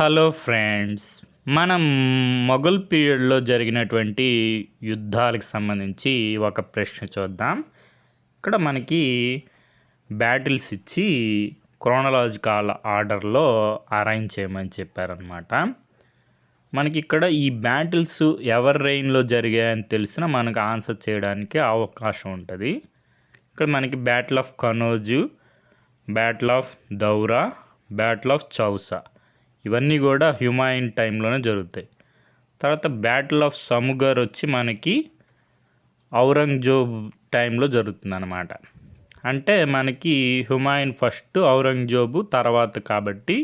Hello friends, మనం మొఘల్ పీరియడ్లో జరిగినటువంటి యుద్ధాలకు సంబంధించి ఒక ప్రశ్న చూద్దాం. ఇక్కడ మనకి బ్యాటిల్స్ ఇచ్చి క్రోనలాజికల్ ఆర్డర్లో అరేంజ్ చేయమని చెప్పారనమాట. మనకి ఇక్కడ ఈ బ్యాటిల్స్ ఎవరి రెయిన్లో జరిగాయని తెలిసిన మనకు ఆన్సర్ చేయడానికి అవకాశం ఉంటుంది. ఇక్కడ మనకి battle of Kannauj, battle of Daura, battle of Chausa ఇవన్నీ కూడా హ్యుమాయూన్ టైంలోనే జరుగుతాయి. తర్వాత బ్యాటిల్ ఆఫ్ సముగర్ వచ్చి మనకి ఔరంగజేబ్ టైంలో జరుగుతుంది అన్నమాట. అంటే మనకి హుమాయూన్ ఫస్ట్, ఔరంగజేబు తర్వాత, కాబట్టి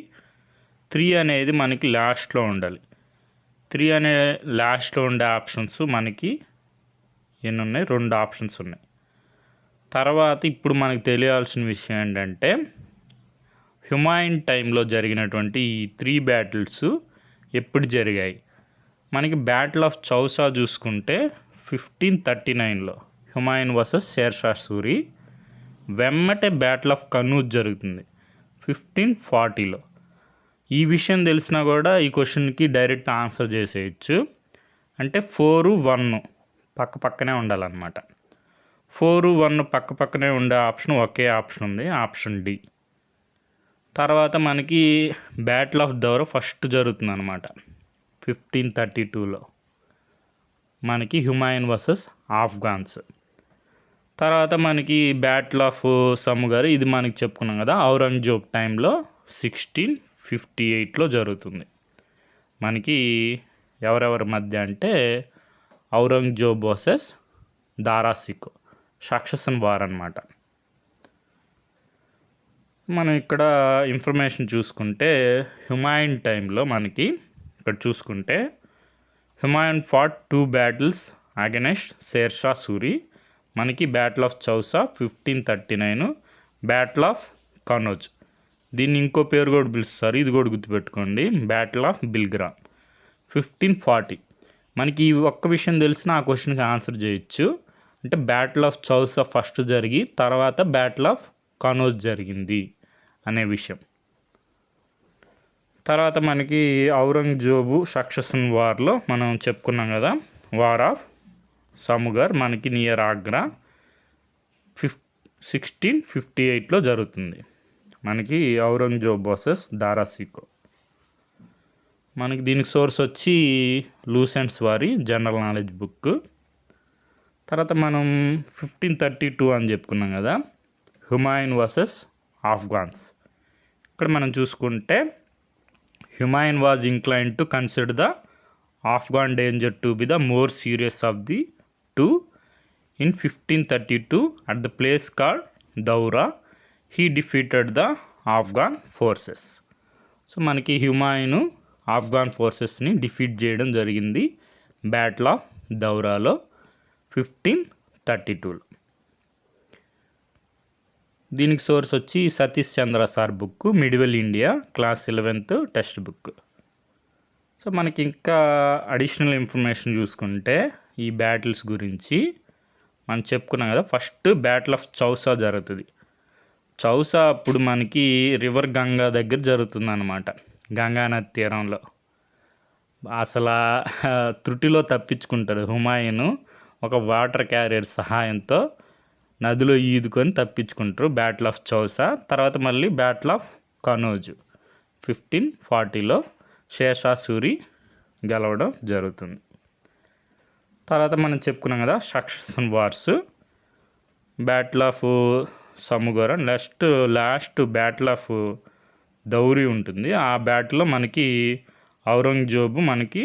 3 అనేది మనకి లాస్ట్లో ఉండాలి. 3 అనే లాస్ట్లో ఉండే ఆప్షన్స్ మనకి ఎన్ని ఉన్నాయి? 2 ఆప్షన్స్ ఉన్నాయి. తర్వాత ఇప్పుడు మనకు తెలియాల్సిన విషయం ఏంటంటే హుమాయూన్ టైంలో జరిగినటువంటి ఈ 3 బ్యాటిల్స్ ఎప్పుడు జరిగాయి. మనకి బ్యాటిల్ ఆఫ్ చౌసా చూసుకుంటే 1539లో హుమాయూన్ వర్సెస్ షేర్షా సూరి. వెమ్మటే బ్యాటిల్ ఆఫ్ కనూజ్ జరుగుతుంది 1540లో. ఈ విషయం తెలిసినా కూడా ఈ క్వశ్చన్కి డైరెక్ట్ ఆన్సర్ చేసేయచ్చు. అంటే 4-1 పక్క పక్కనే ఉండాలన్నమాట. 4-1 పక్క పక్కనే ఉండే ఆప్షన్ ఒకే ఆప్షన్ ఉంది, ఆప్షన్ డి. తర్వాత మనకి బ్యాటిల్ ఆఫ్ దౌరా ఫస్ట్ జరుగుతుంది అనమాట 1532లో, మనకి హుమాయూన్ వర్సెస్ ఆఫ్ఘాన్స్. తర్వాత మనకి బ్యాటిల్ ఆఫ్ సముగర్, ఇది మనకి చెప్పుకున్నాం కదా, ఔరంగజేబ్ టైంలో 1658లో జరుగుతుంది. మనకి ఎవరెవరి మధ్య అంటే ఔరంగజేబ్ వర్సెస్ దారా షికో, సక్సెషన్ వార్ అనమాట. మనం ఇక్కడ ఇన్ఫర్మేషన్ చూసుకుంటే హుమాయూన్ టైంలో మనకి ఇక్కడ చూసుకుంటే Humayun fought 2 battles against Sher Shah Suri. మనకి battle of Chausa 1539, battle of Kannauj, దీన్ని ఇంకో పేరు కూడా పిలుస్తారు, ఇది కూడా గుర్తుపెట్టుకోండి, బ్యాటిల్ ఆఫ్ బిల్గ్రామ్ 1540. మనకి ఈ ఒక్క విషయం తెలిసిన ఆ క్వశ్చన్కి ఆన్సర్ చేయొచ్చు. అంటే బ్యాటిల్ ఆఫ్ చౌసా ఫస్ట్ జరిగి తర్వాత బ్యాటిల్ ఆఫ్ కనోజ్ జరిగింది అనే విషయం. తర్వాత మనకి ఔరంగజేబు సక్సెషన్ వార్లో మనం చెప్పుకున్నాం కదా, వార్ ఆఫ్ సముగర్ మనకి నియర్ ఆగ్రా 1658లో జరుగుతుంది. మనకి ఔరంగజేబ్ వర్సెస్ దారా షికో. మనకి దీనికి సోర్స్ వచ్చి లూసెంట్స్ వారి జనరల్ నాలెడ్జ్ బుక్. తర్వాత మనం 1532 అని చెప్పుకున్నాం కదా, హుమాయూన్ వర్సెస్ ఆఫ్ఘాన్స్. ఇక్కడ మనం చూసుకుంటే Humayun was inclined to consider the Afghan danger to be the more serious of the 2. In 1532 at the place called Daura he defeated the Afghan forces. So మనకి హుమాయూన్ ఆఫ్ఘాన్ ఫోర్సెస్ని డిఫీట్ చేయడం జరిగింది బ్యాటిల్ ఆఫ్ దౌరాలో 1532లో. దీనికి సోర్స్ వచ్చి Satish Chandra sir book, medieval India class 11th text book. So మనకి ఇంకా additional information చూసుకుంటే ఈ battles గురించి మనం చెప్పుకున్నాం కదా, ఫస్ట్ బ్యాటిల్ ఆఫ్ చౌసా జరుగుతుంది. చౌసా అప్పుడు మనకి రివర్ గంగా దగ్గర జరుగుతుంది అన్నమాట, గంగానది తీరంలో. అసలు త్రుటిలో తప్పించుకుంటాడు హుమాయూన్ ఒక వాటర్ క్యారియర్ సహాయంతో, నదిలో ఈదుకొని తప్పించుకుంటారు బ్యాటిల్ ఆఫ్ చౌసా. తర్వాత మళ్ళీ బ్యాటిల్ ఆఫ్ కనోజ్ 1540లో షేర్షా సూరి గెలవడం జరుగుతుంది. తర్వాత మనం చెప్పుకున్నాం కదా succession wars, battle of Samugarh, last battle of Deorai ఉంటుంది. ఆ బ్యాటిల్లో మనకి ఔరంగజేబు మనకి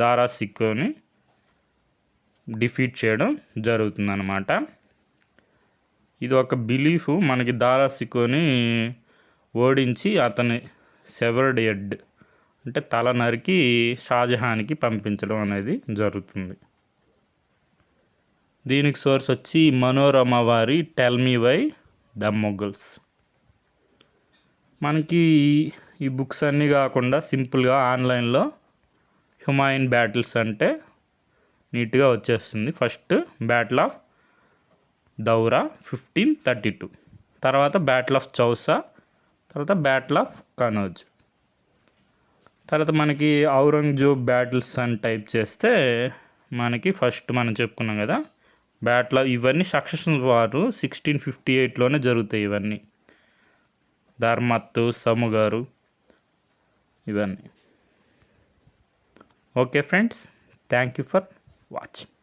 దారా షికోని డిఫీట్ చేయడం జరుగుతుంది అన్నమాట. ఇది ఒక బిలీఫ్, మనకి దారా షికోని ఓడించి అతని సెవర్డ్ హెడ్ అంటే తల నరికి షాజహాన్కి పంపించడం అనేది జరుగుతుంది. దీనికి సోర్స్ వచ్చి మనోరమ వారి tell me why the Mughals. మనకి ఈ బుక్స్ అన్నీ కాకుండా సింపుల్గా ఆన్లైన్లో హుమాయూన్ బ్యాటిల్స్ అంటే నీట్గా వచ్చేస్తుంది. ఫస్ట్ బ్యాటిల్ ఆఫ్ దౌరా 1532, తర్వాత బ్యాటిల్ ఆఫ్ చౌసా, తర్వాత బ్యాటిల్ ఆఫ్ కనోజ్. తర్వాత మనకి ఔరంగజేబ్ బ్యాటిల్స్ అని టైప్ చేస్తే మనకి ఫస్ట్ మనం చెప్పుకున్నాం కదా బ్యాటిల్, ఇవన్నీ సక్సెషన్ వారు 1658లోనే జరుగుతాయి ఇవన్నీ. ధర్మత్తు, సముగారు, ఇవన్నీ. Okay friends, thank you for watching.